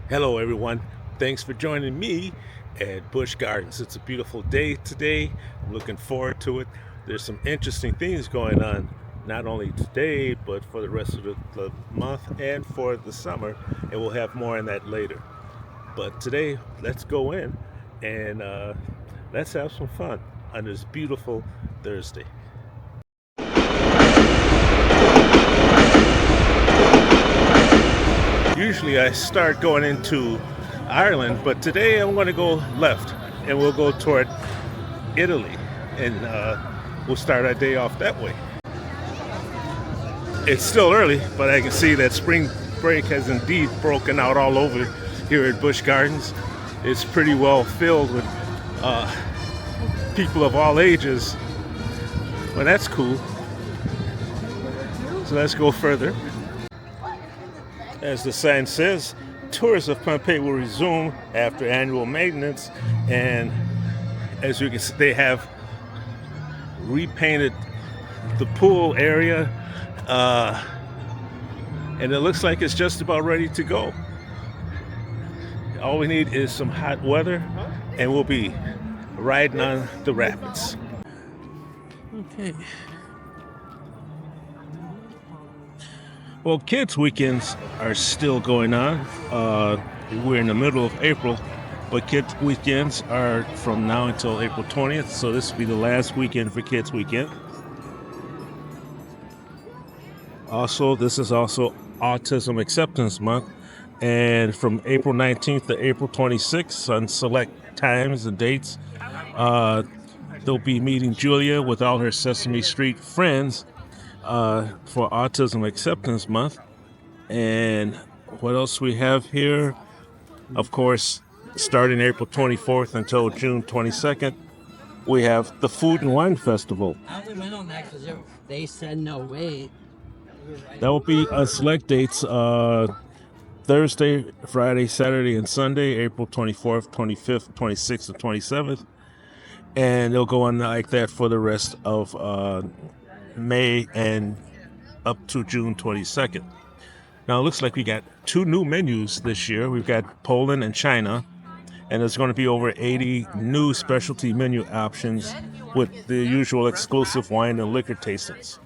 Hello, everyone. Thanks for joining me at Busch Gardens. It's a beautiful day today. I'm looking forward to it. There's some interesting things going on, not only today, but for the rest of the month and for the summer. And we'll have more on that later. But today, let's go in and let's have some fun on this beautiful Thursday. Usually I start going into Ireland, but today I'm going to go left and we'll go toward Italy and we'll start our day off that way. It's still early, but I can see that spring break has indeed broken out all over here at Busch Gardens. It's pretty well filled with people of all ages. Well, that's cool. So let's go further. As the sign says, tours of Pompeii will resume after annual maintenance, and as you can see, they have repainted the pool area, and it looks like it's just about ready to go. All we need is some hot weather, and we'll be riding on the rapids. Okay. Well, kids' weekends are still going on. We're in the middle of April, but kids' weekends are from now until April 20th, so this will be the last weekend for kids' weekend. Also, this is also Autism Acceptance Month, and from April 19th to April 26th on select times and dates, they'll be meeting Julia with all her Sesame Street friends for Autism Acceptance Month. And what else we have here? Of course, starting April 24th until June 22nd, we have the Food and Wine Festival. I only went on that because they said no way. That will be on select dates Thursday, Friday, Saturday, and Sunday, April 24th, 25th, 26th, and 27th. And they'll go on like that for the rest of May and up to June 22nd. Now it looks like we got two new menus this year. We've got Poland and China, and there's going to be over 80 new specialty menu options with the usual exclusive wine and liquor tastings.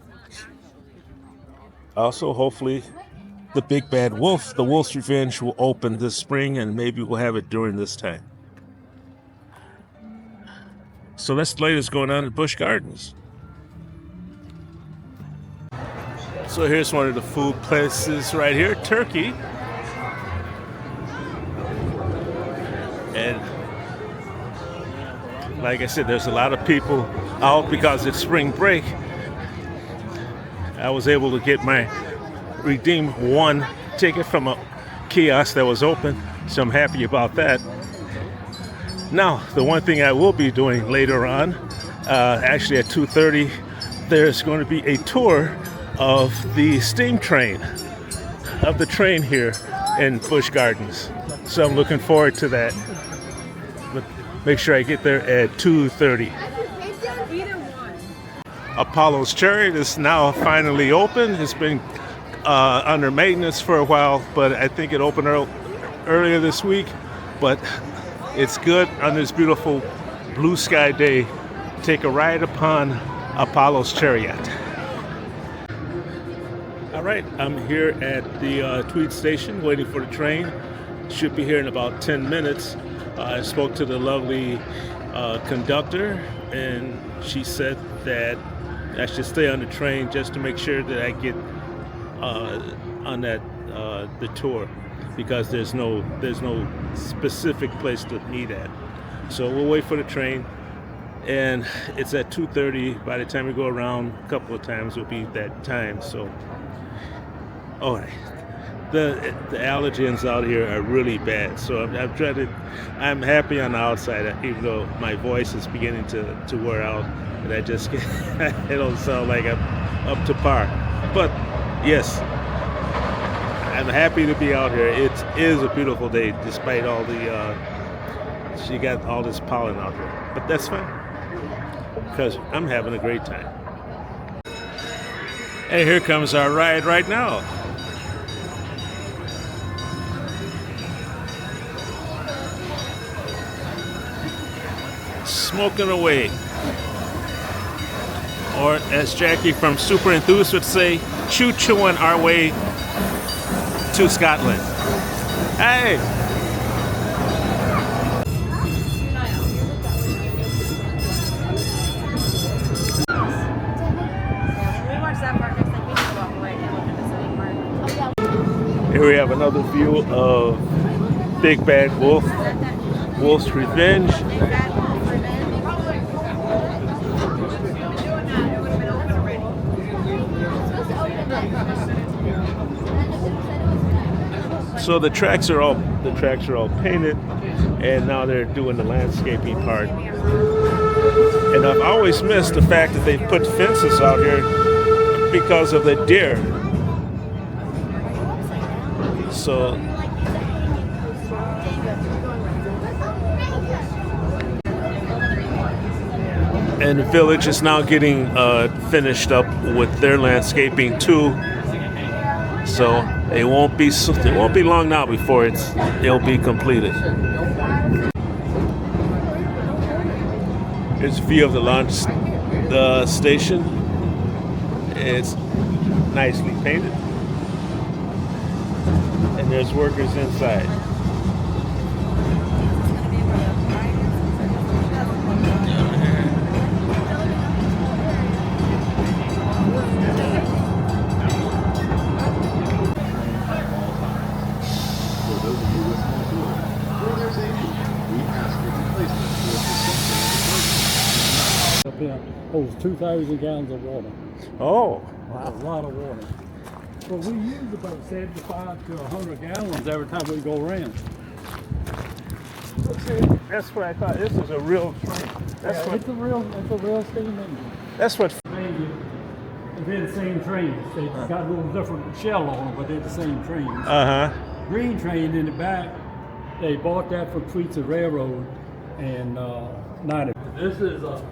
Also, hopefully, the Big Bad Wolf, the Wolf's Revenge, will open this spring, and maybe we'll have it during this time. So that's the latest going on at Busch Gardens. So here's one of the food places right here, Turkey. And like I said, there's a lot of people out because it's spring break. I was able to redeem one ticket from a kiosk that was open, so I'm happy about that. Now, the one thing I will be doing later on, actually at 2:30, there's going to be a tour of the steam train, of the train here in Busch Gardens. So I'm looking forward to that. But make sure I get there at 2:30. Apollo's Chariot is now finally open. It's been under maintenance for a while, but I think it opened earlier this week. But it's good on this beautiful blue sky day. Take a ride upon Apollo's Chariot. All right, I'm here at the Tweed station waiting for the train. Should be here in about 10 minutes. I spoke to the lovely conductor, and she said that I should stay on the train just to make sure that I get on that the tour, because there's no specific place to meet at. So we'll wait for the train, and it's at 2:30. By the time we go around a couple of times, it'll be that time. So. All right. The allergens out here are really bad, so I'm happy on the outside, even though my voice is beginning to wear out, and I just it don't sound like I'm up to par. But yes, I'm happy to be out here. It is a beautiful day, despite all she got all this pollen out here, but that's fine because I'm having a great time. And here comes our ride right now. smoking away. Or as Jackie from Super Enthused would say, choo-chooing our way to Scotland. Hey! Here we have another view of Big Bad Wolf, Wolf's Revenge. So the tracks are all painted, and now they're doing the landscaping part. And I've always missed the fact that they put fences out here because of the deer. So and the village is now getting finished up with their landscaping too. So it won't be long now before it'll be completed. Here's a view of the launch station. It's nicely painted, and there's workers inside. Holds 2,000 gallons of water. Oh, Wow. A lot of water. Well, we use about 75 to 100 gallons every time we go around. that's what I thought. This is a real train. It's a real steam engine. That's what. They're the same trains. They got a little different shell on them, but they're the same trains. Green train in the back, they bought that from Tweets Railroad and 90. This is a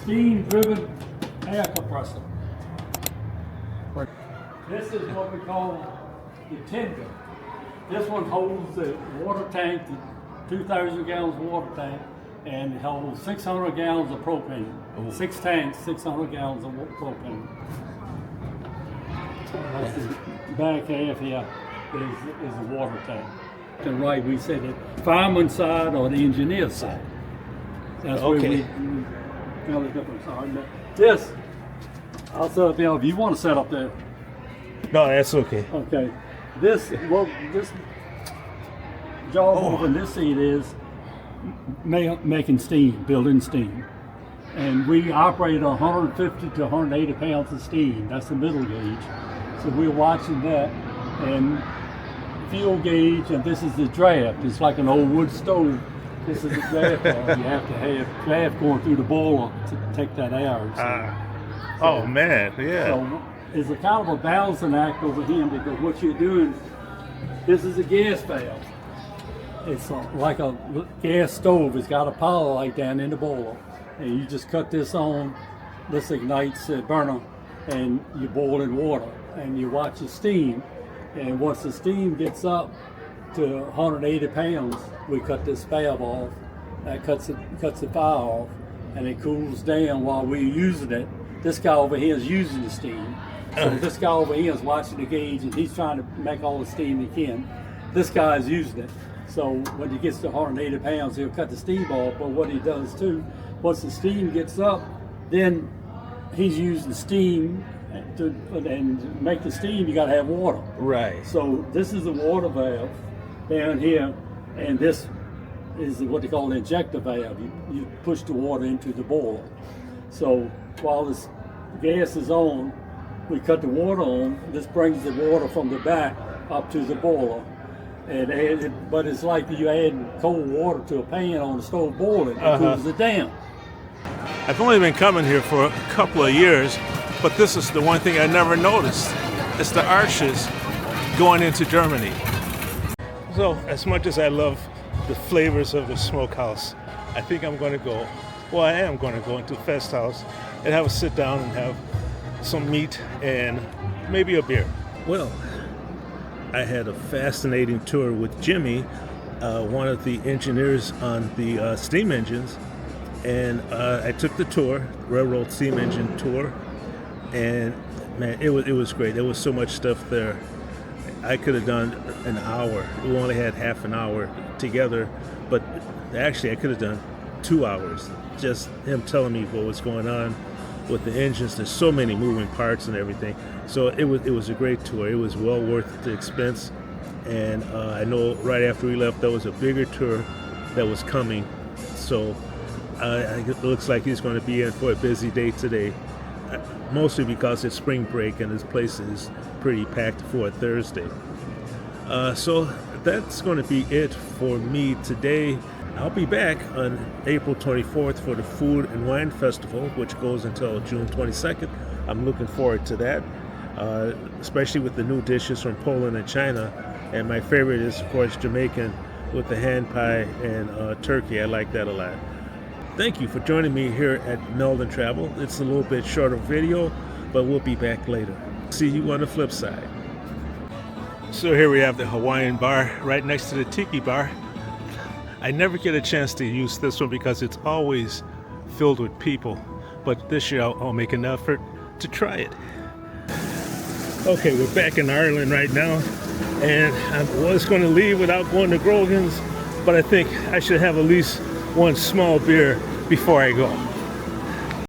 steam-driven air compressor. This is what we call the tender. This one holds the water tank, the 2,000 gallons water tank, and it holds 600 gallons of propane. Ooh. 6 tanks, 600 gallons of propane. That's the back half here is the water tank. To the right, we said the fireman's side or the engineer's side. That's where we tell the difference. This, I'll set up there if you want to set up there. No, that's okay. Okay. This job over in this seat is making steam, building steam. And we operate 150 to 180 pounds of steam. That's the middle gauge. So we're watching that. And fuel gauge, and this is the draft. It's like an old wood stove. This is the draft. You have to have draft going through the boiler to take that air. So, oh man, yeah. So it's a kind of a balancing act over here because what you're doing, this is a gas valve. It's like a gas stove. It's got a power light down in the boiler. And you just cut this on, this ignites the burner, and you boil in water. And you watch the steam. And once the steam gets up to 180 pounds, we cut this valve off. That cuts the fire off, and it cools down while we're using it. This guy over here is using the steam. So this guy over here is watching the gauge, and he's trying to make all the steam he can. This guy is using it. So when he gets to 180 pounds, he'll cut the steam off. But what he does too, once the steam gets up, then he's using steam and make the steam. You got to have water. Right. So this is the water valve down here, and this is what they call an injector valve. You push the water into the boiler. So while this gas is on, we cut the water on. This brings the water from the back up to the boiler. But it's like you add cold water to a pan on the stove boiling. It cools it down. I've only been coming here for a couple of years, but this is the one thing I never noticed. It's the arches going into Germany. So as much as I love the flavors of the smokehouse, I think I'm going to go, well, I am going to go into Fest House and have a sit down and have some meat and maybe a beer. Well, I had a fascinating tour with Jimmy one of the engineers on the steam engines, and I took the tour, railroad steam engine tour, and man, it was great. There was so much stuff there. I could have done an hour. We only had half an hour together, but actually I could have done 2 hours. Just him telling me what was going on with the engines. There's so many moving parts and everything. So it was a great tour. It was well worth the expense. And I know right after we left, there was a bigger tour that was coming. So it looks like he's going to be in for a busy day today. Mostly because it's spring break and this place is pretty packed for a Thursday. So that's going to be it for me today. I'll be back on April 24th for the Food and Wine Festival, which goes until June 22nd. I'm looking forward to that, especially with the new dishes from Poland and China. And my favorite is, of course, Jamaican with the hand pie and turkey. I like that a lot. Thank you for joining me here at Meldon Travel. It's a little bit shorter video, but we'll be back later. See you on the flip side. So here we have the Hawaiian bar right next to the Tiki bar. I never get a chance to use this one because it's always filled with people, but this year I'll make an effort to try it. Okay, we're back in Ireland right now, and I was going to leave without going to Grogan's, but I think I should have at least one small beer before I go.